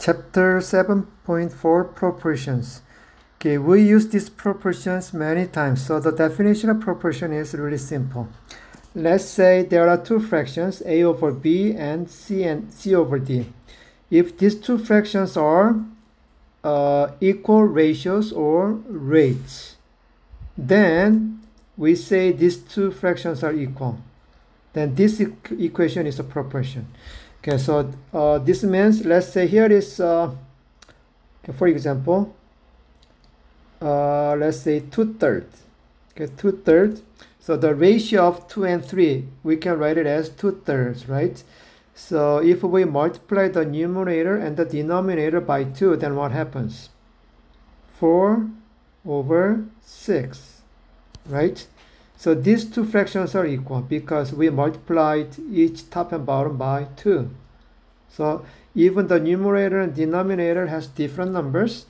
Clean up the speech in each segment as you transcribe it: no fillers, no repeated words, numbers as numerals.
Chapter 7.4 Proportions. Okay, we use these proportions many times, so the definition of proportion is really simple. Let's say there are two fractions, a over b and c over d. If these two fractions are equal ratios or rates, then we say these two fractions are equal. Then this equation is a proportion. Okay, so this means, let's say here is, okay, for example, let's say 2/3. Okay, 2/3. So the ratio of 2 and 3, we can write it as 2/3, right? So if we multiply the numerator and the denominator by 2, then what happens? 4/6, right? So these two fractions are equal because we multiplied each top and bottom by 2. So even the numerator and denominator has different numbers,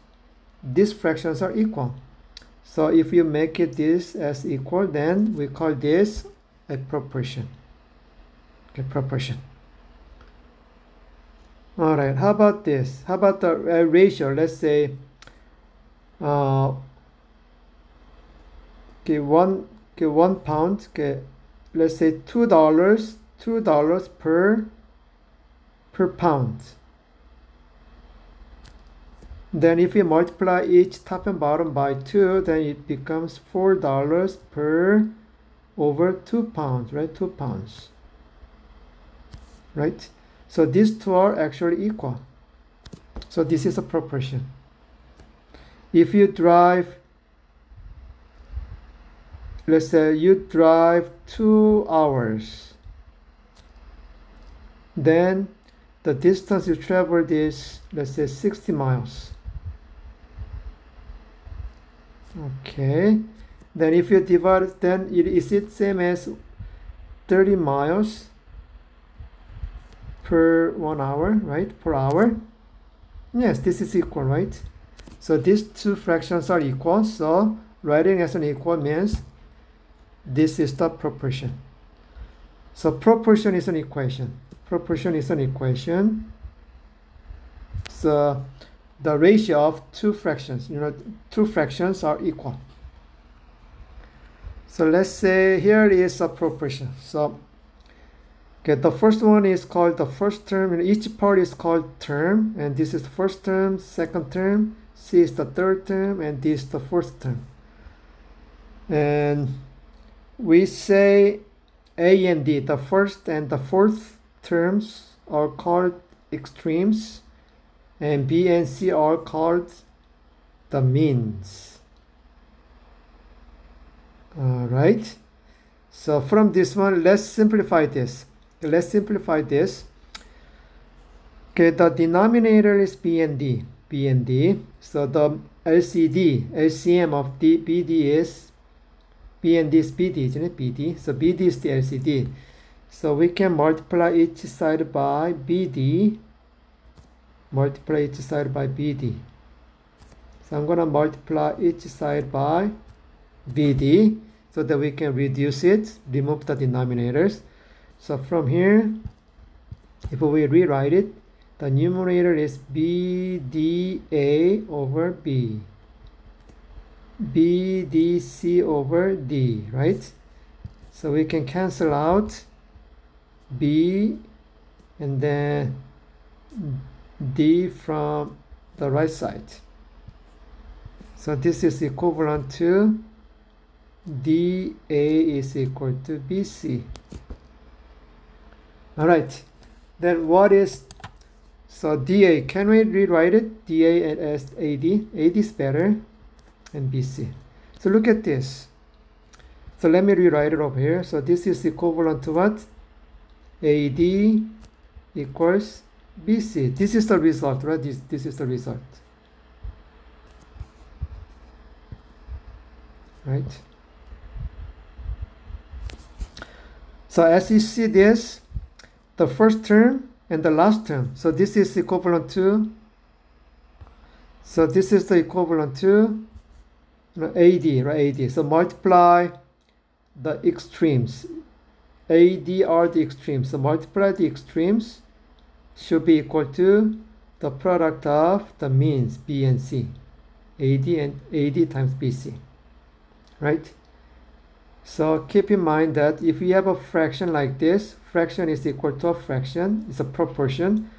these fractions are equal. So if you make it this as equal, then we call this a proportion. Okay, proportion. All right, how about this? How about the ratio? Let's say okay, one pound, okay, let's say $2 per pound. Then if we multiply each top and bottom by 2, then it becomes $4 per over 2 pounds, right? 2 pounds, right? So these two are actually equal. So this is a proportion. If you drive, let's say you drive 2 hours, then the distance you traveled is, let's say, 60 miles. Okay, then if you divide it, then is it same as 30 miles per 1 hour, right? Per hour. Yes, this is equal, right? So these two fractions are equal, so writing as an equal means this is the proportion. So proportion is an equation. Proportion is an equation. So the ratio of two fractions, two fractions are equal. So let's say here is a proportion. So okay, the first one is called the first term, and each part is called term, and this is the first term, second term, C is the third term, and this is the fourth term. And we say A and D, the first and the fourth terms, are called extremes, and B and C are called the means. All right. So from this one, let's simplify this. Okay, the denominator is B and D. So the LCM of BD is B and D is BD, isn't it? BD. So BD is the LCD. So we can multiply each side by BD. Multiply each side by BD. So I'm going to multiply each side by BD so that we can reduce it, remove the denominators. So from here, if we rewrite it, the numerator is BDA over B. BDC over D, right? So we can cancel out B and then D from the right side. So this is equivalent to DA is equal to BC. All right, then what is, so DA, can we rewrite it? DA as AD. AD is better, and BC. So look at this. So let me rewrite it over here. So this is equivalent to what? AD equals BC. This is the result, right? This is the result. Right? So as you see this, the first term and the last term. So this is equivalent to, so this is the equivalent to AD, right? AD. So multiply the extremes. AD are the extremes. So multiply the extremes should be equal to the product of the means B and C, AD times BC, right? So keep in mind that if we have a fraction like this, fraction is equal to a fraction, it's a proportion,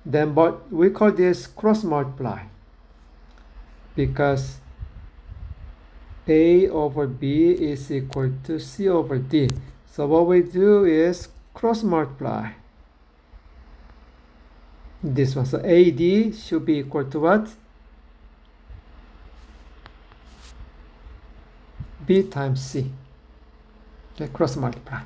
then but we call this cross multiply, because A over B is equal to C over D. So what we do is cross multiply this one. So AD should be equal to what? B times C. Okay, cross multiply.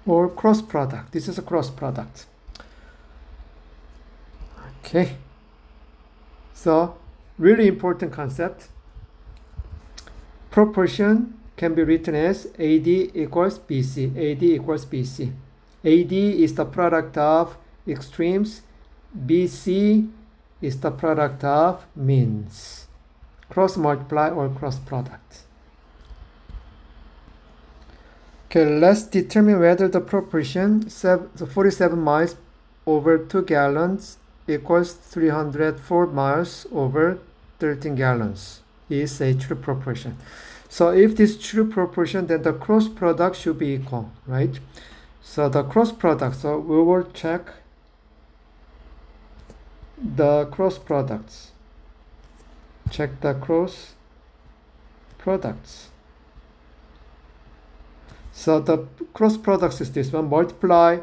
Or cross product. This is a cross product. Okay. So really important concept. Proportion can be written as AD equals BC. AD equals BC. AD is the product of extremes. BC is the product of means. Cross multiply or cross product. Okay, let's determine whether the proportion 47 miles over 2 gallons equals 304 miles over 13 gallons is a true proportion. So if this is true proportion, then the cross product should be equal, right? So the cross product, so we will check the cross products. Check the cross products. So the cross products is this one. Multiply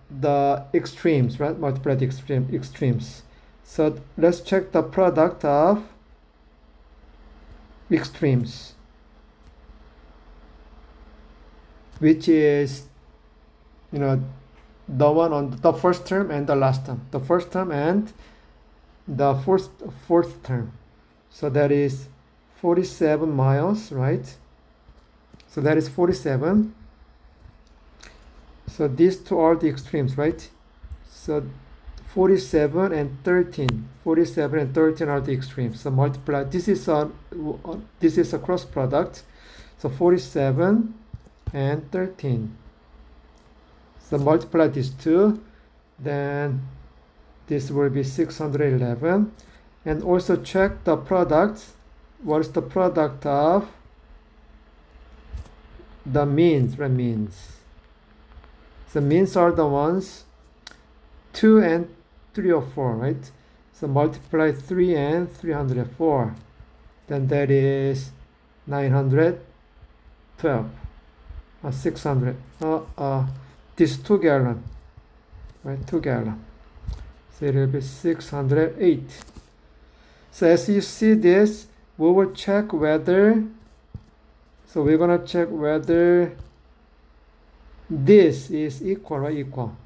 the extremes, right? Multiply the extremes. So let's check the product of extremes, which is, the one on the first term and the last term, the first term and the fourth term. So that is 47 miles, right? So that is 47. So these two are the extremes, right? So 47 and 13. 47 and 13 are the extremes. So multiply. This is a cross product. So 47 and 13. So multiply these two, then this will be 611. And also check the product. What is the product of the means? The means. The means are the ones 2 and 304, right? So multiply 3 and 304. Then that is 912. 600. This 2 gallon, right? 2 gallon. So it will be 608. So as you see this, we will check whether, so we're gonna check whether this is equal or equal.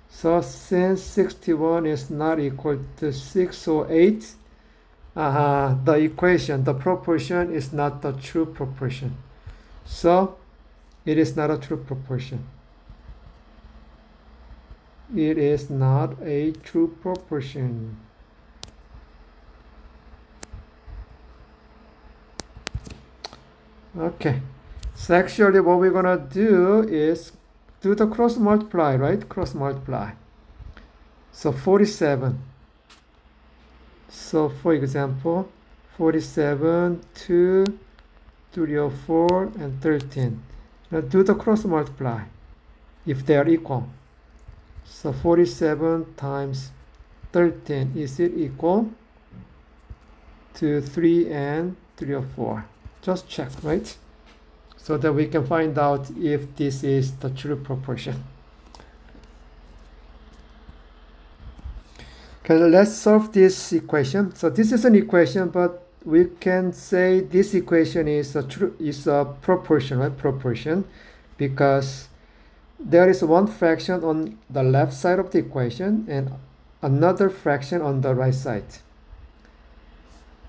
So since 61 is not equal to 608, the equation, the proportion is not the true proportion. So it is not a true proportion. It is not a true proportion. Okay, so actually what we're gonna do is do the cross multiply, right? Cross multiply. So 47. So for example, 47, 2, 304, and 13. Now do the cross multiply if they are equal. So 47 times 13, is it equal to 3 and 304? Just check, right? So that we can find out if this is the true proportion. Okay, let's solve this equation. So this is an equation, but we can say this equation is a proportion, right? Proportion, because there is one fraction on the left side of the equation and another fraction on the right side.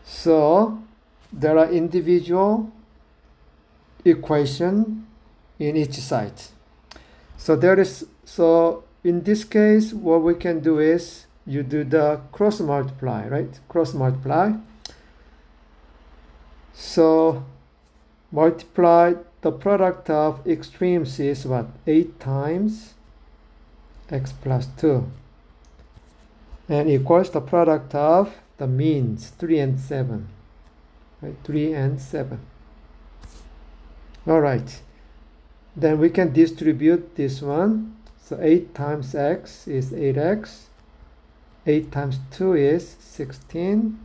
So there are individual equation in each side. So in this case, what we can do is you do the cross multiply, right? Cross multiply. So multiply the product of extremes is what? 8 times x plus 2 and equals the product of the means 3 and 7, right? 3 and 7. All right, then we can distribute this one. So 8 times x is 8x, 8 times 2 is 16,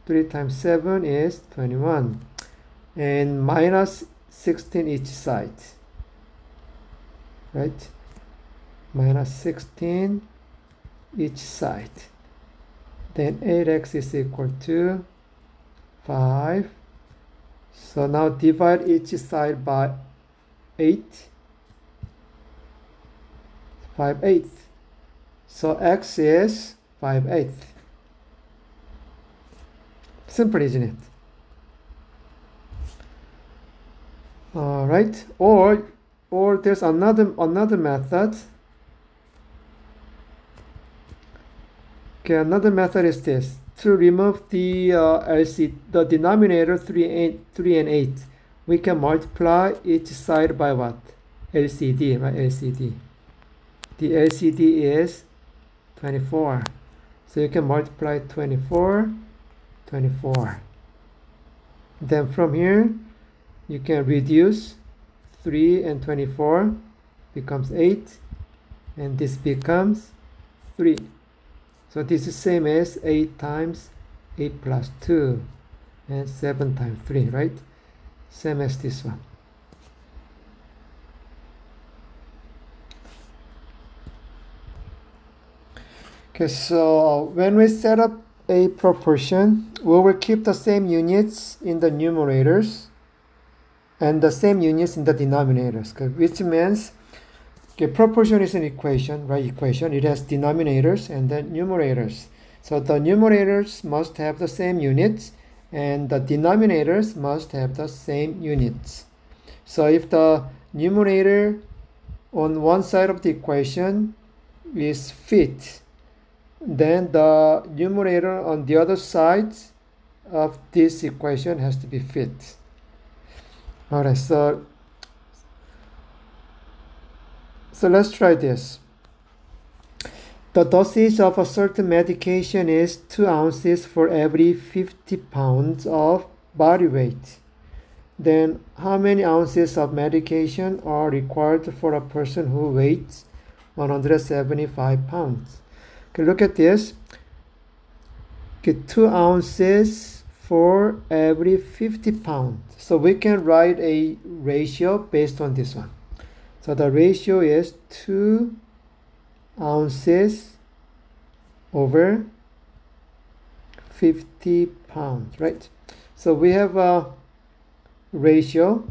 3 times 7 is 21, and minus 16 each side, right? Minus 16 each side. Then 8x is equal to 5. So now divide each side by 8. 5/8. So x is 5/8. Simple, isn't it? All right. Or there's another method. Okay, another method is this. To remove the the denominator 3 and 8, we can multiply each side by what? LCD, right? LCD. The LCD is 24. So you can multiply 24, 24. Then from here, you can reduce 3 and 24 becomes 8, and this becomes 3. So this is same as 8 times 8 plus 2 and 7 times 3, right? Same as this one. Okay, so when we set up a proportion, we will keep the same units in the numerators and the same units in the denominators, which means okay, proportion is an equation, right? Equation. It has denominators and then numerators. So the numerators must have the same units and the denominators must have the same units. So if the numerator on one side of the equation is fit, then the numerator on the other side of this equation has to be fit. All right, so let's try this. The dosage of a certain medication is 2 ounces for every 50 pounds of body weight. Then how many ounces of medication are required for a person who weighs 175 pounds? Okay, look at this. Okay, 2 ounces for every 50 pounds. So we can write a ratio based on this one. So the ratio is 2 ounces over 50 pounds, right? So we have a ratio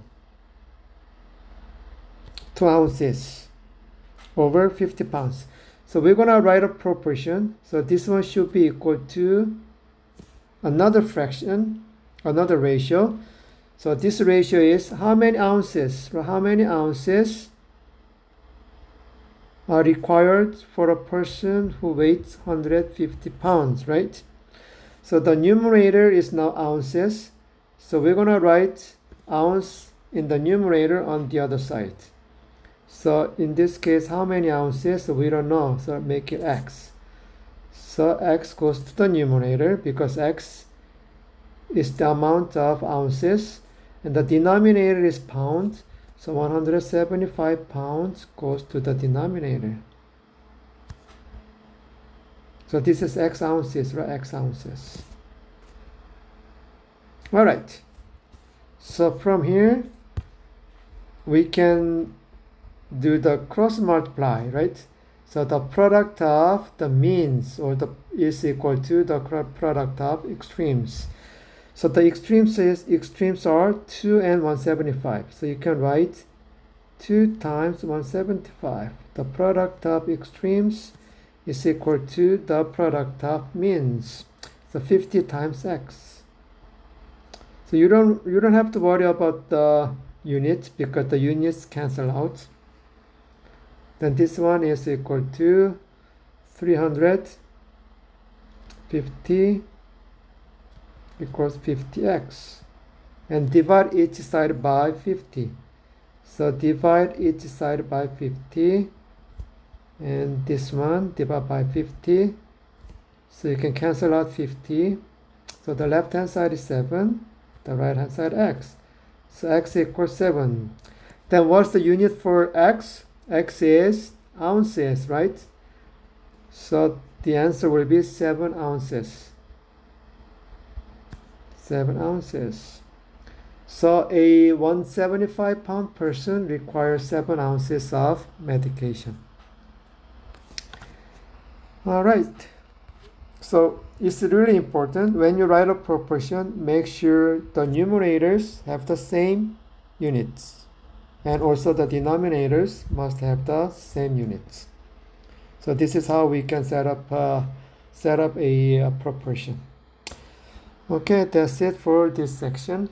2 ounces over 50 pounds. So we're going to write a proportion. So this one should be equal to another fraction, another ratio. So this ratio is how many ounces? How many ounces are required for a person who weighs 150 pounds, right? So the numerator is now ounces. So we're going to write ounce in the numerator on the other side. So in this case, how many ounces? So we don't know. So make it x. So x goes to the numerator because x is the amount of ounces. And the denominator is pounds. So 175 pounds goes to the denominator. So this is x ounces, right? X ounces. All right. So from here, we can do the cross multiply, right? So the product of the means is equal to the product of extremes. So the extremes are 2 and 175. So you can write 2 times 175. The product of extremes is equal to the product of means. So 50 times x. So you don't have to worry about the units because the units cancel out. Then this one is equal to 350 equals 50x. and divide each side by 50. So divide each side by 50, and this one divide by 50. So you can cancel out 50. So the left hand side is 7, the right hand side x. So x equals 7. Then what's the unit for x? X is ounces, right? So the answer will be 7 ounces. 7 ounces. So a 175-pound person requires 7 ounces of medication. All right. So it's really important when you write a proportion, make sure the numerators have the same units, and also the denominators must have the same units. So this is how we can set up a proportion. Okay, that's it for this section.